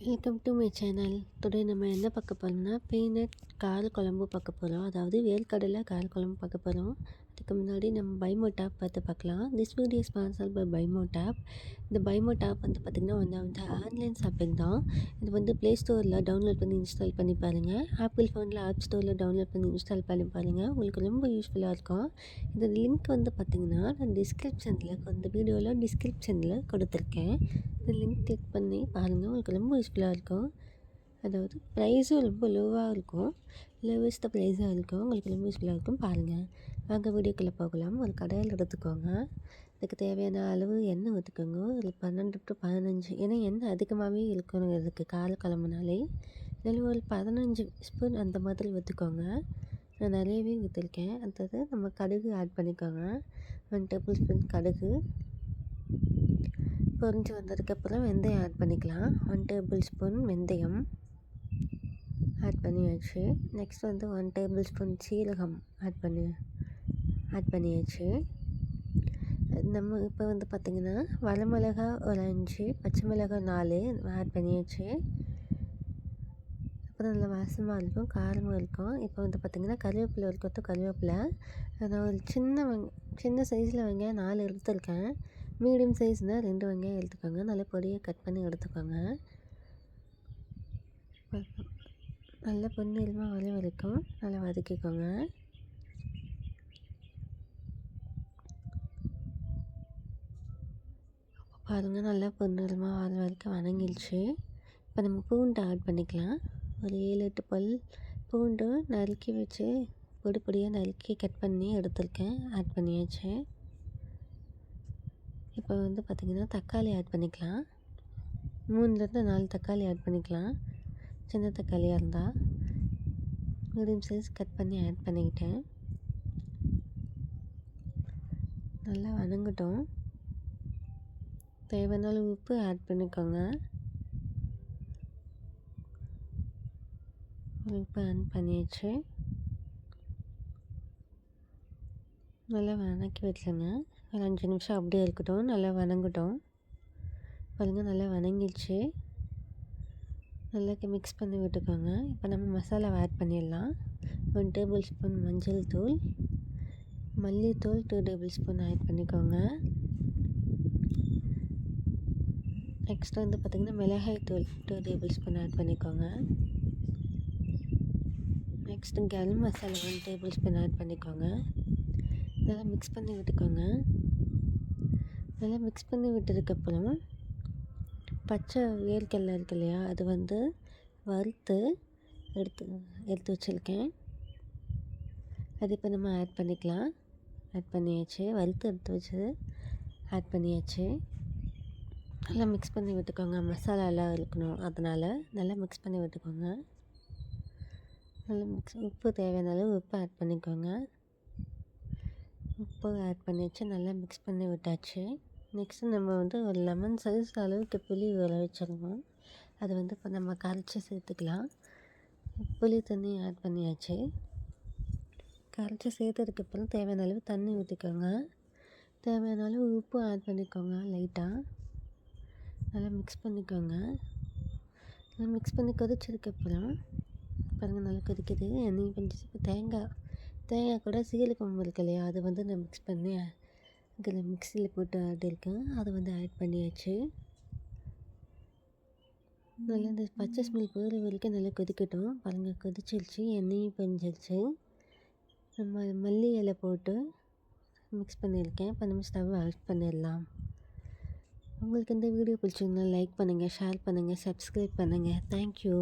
Welcome to my channel. Today நம்ம என்ன பார்க்க போகிறோம்னா பீனட் கார குழம்பு பார்க்க போகிறோம். அதாவது வேர்க்கடலை கார குழம்பு பார்க்க போகிறோம். அதுக்கு முன்னாடி நம்ம பைமோட் ஆப் பார்த்து பார்க்கலாம். This video sponsored by Bymode app. இந்த பைமோட் ஆப் வந்து பார்த்திங்கன்னா வந்து ஆன்லைன் ஷாப்பிங் தான். இது வந்து ப்ளே ஸ்டோரில் டவுன்லோட் பண்ணி இன்ஸ்டால் பண்ணி பாருங்கள். ஆப்பிள் ஃபோனில் ஆப் ஸ்டோரில் டவுன்லோட் பண்ணி இன்ஸ்டால் பண்ணி பாருங்கள். உங்களுக்கு ரொம்ப யூஸ்ஃபுல்லாக இருக்கும். இந்த லிங்க் வந்து பார்த்திங்கன்னா நான் இந்த வீடியோவில் டிஸ்கிரிப்ஷனில் கொடுத்துருக்கேன். இந்த லிங்க் கிளிக் பண்ணி பாருங்கள். உங்களுக்கு ரொம்ப யூஸ்ஃபுல்லாக இருக்கும். அதாவது ப்ரைஸும் ரொம்ப லோவாக இருக்கும். லோவஸ்ட் ப்ரைஸாக இருக்கும். உங்களுக்கு ரொம்ப யூஸ்ஃபுல்லாக இருக்கும். பாருங்கள். வாங்க வீடியோக்குள்ளே போகலாம். ஒரு கடாயில் எடுத்துக்கோங்க. அதுக்கு தேவையான அளவு எண்ணெய் ஊற்றிக்கோங்க. ஒரு 12 to 15, ஏன்னா எண்ணெய் அதிகமாகவே இருக்கணும் இதுக்கு கார குழம்புனாலே. இதில் ஒரு 15 ஸ்பூன் அந்த மாதிரி ஊற்றிக்கோங்க. நான் நிறையவே ஊற்றிருக்கேன். அடுத்தது நம்ம கடுகு ஆட் பண்ணிக்கோங்க. 1 டேபிள் ஸ்பூன் கடுகு பொரிஞ்சு வந்ததுக்கப்புறம் வெந்தயம் ஆட் பண்ணிக்கலாம். 1 டேபிள் ஸ்பூன் வெந்தயம் ஆட் பண்ணியாச்சு. நெக்ஸ்ட் வந்து 1 டேபிள் ஸ்பூன் சீரகம் ஆட் பண்ணியாச்சு. நம்ம இப்போ வந்து பார்த்திங்கன்னா வரமிளகா ஒரு 5, பச்சை மிளகாய் 4 ஆட் பண்ணியாச்சு. அப்புறம் நல்லா வாசமாக இருக்கும், காரமாக இருக்கும். இப்போ வந்து பார்த்திங்கன்னா கருவேப்பிலை, ஒரு கொத்து கருவேப்பிலை. நான் ஒரு சின்ன சைஸில் வெங்காயம் 4 எடுத்துருக்கேன். மீடியம் சைஸ்னால் 2 வெங்காயம் எடுத்துக்கோங்க. நல்லா பொடியாக கட் பண்ணி எடுத்துக்கோங்க. நல்லா பொன்னிறமாக வர வரைக்கும் நல்லா வதக்கிக்கோங்க. பாருங்கள், நல்லா பொன்னிறமாக வர வரைக்கும் வதங்கிடுச்சு. இப்போ நம்ம பூண்டு ஆட் பண்ணிக்கலாம். ஒரு 7, 8 பல் பூண்டு நறுக்கி வச்சு பொடியாக நறுக்கி கட் பண்ணி எடுத்துருக்கேன். ஆட் பண்ணியாச்சு. இப்போ வந்து பார்த்திங்கன்னா தக்காளி ஆட் பண்ணிக்கலாம். 3லேருந்து 4 தக்காளி ஆட் பண்ணிக்கலாம். சின்ன தக்காளியாக இருந்தால். மீடியம் சைஸ் கட் பண்ணி ஆட் பண்ணிக்கிட்டேன். நல்லா வதங்கட்டும். தேவையான அளவு உப்பு ஆட் பண்ணிக்கோங்க. உப்பு ஆட் பண்ணியாச்சு. நல்லா வதக்கி வச்சுருங்க. ஒரு 5 நிமிஷம் அப்படியே இருக்கட்டும். நல்லா வதங்கட்டும். பாருங்கள், நல்லா வதங்கிடுச்சு. நல்லா மிக்ஸ் பண்ணி விட்டுக்கோங்க. இப்போ நம்ம மசாலாவை ஆட் பண்ணிடலாம். 1 டேபிள் ஸ்பூன் மஞ்சள் தூள், மல்லித்தூள் 2 டேபிள் ஸ்பூன் ஆட் பண்ணிக்கோங்க. நெக்ஸ்ட் வந்து பார்த்திங்கன்னா மிளகாய் தூள் 2 டேபிள் ஸ்பூன் ஆட் பண்ணிக்கோங்க. Next garam masala 1 table spoon add பண்ணிக்கோங்க. நல்லா மிக்ஸ் பண்ணி விட்டுக்கோங்க. நல்லா மிக்ஸ் பண்ணி விட்டதுக்கப்புறம் பச்சை வேர்க்கடலை இருக்கு இல்லையா, அது வந்து வறுத்து எடுத்து வச்சுருக்கேன். அது இப்போ நம்ம ஆட் பண்ணிக்கலாம். ஆட் பண்ணியாச்சு. வறுத்து எடுத்து வச்சது ஆட் பண்ணியாச்சு. நல்லா மிக்ஸ் பண்ணி விட்டுக்கோங்க. மசாலாலாம் இருக்கணும், அதனால் நல்லா மிக்ஸ் பண்ணி விட்டுக்கோங்க. நல்லா உப்பு தேவையான அளவு உப்பு ஆட் பண்ணிக்கோங்க. உப்பு ஆட் பண்ணியாச்சு. நல்லா மிக்ஸ் பண்ணி விட்டாச்சு. நெக்ஸ்ட்டு நம்ம வந்து ஒரு லெமன் சைஸ் அளவுக்கு புளி ஊற வச்சிருக்கோம். அது வந்து இப்போ நம்ம கரைச்சி சேர்த்துக்கலாம். புளி தண்ணி ஆட் பண்ணியாச்சு. கரைச்சி சேர்த்ததுக்கப்புறம் தேவையான அளவு தண்ணி ஊற்றிக்கோங்க. தேவையான அளவு உப்பு ஆட் பண்ணிக்கோங்க லைட்டாக. நல்லா மிக்ஸ் பண்ணிக்கோங்க. நல்லா மிக்ஸ் பண்ணி கொதிச்சதுக்கப்புறம் பாருங்கள், நல்லா கொதிக்குது. எண்ணெய் பிரிஞ்சிச்சு. இப்போ தேங்காய் கூட சீரகம் இருக்கு இல்லையா, அதை வந்து நான் மிக்ஸ் பண்ணி இதில் மிக்சியில் போட்டு ஆட்டியிருக்கேன். அதை வந்து ஆட் பண்ணியாச்சு. நல்லா இந்த பச்சை ஸ்மெல் போகிற வரைக்கும் நல்லா கொதிக்கட்டும். பாருங்கள், கொதிச்சிருச்சு. எண்ணெயும் பிரிஞ்சிருச்சு. நம்ம மல்லி இலை போட்டு மிக்ஸ் பண்ணியிருக்கேன். இப்போ நம்ம ஸ்டவ் ஆஃப் பண்ணிடலாம். உங்களுக்கு இந்த வீடியோ பிடிச்சிருந்தா லைக் பண்ணுங்கள், ஷேர் பண்ணுங்கள், சப்ஸ்கிரைப் பண்ணுங்கள். தேங்க்யூ.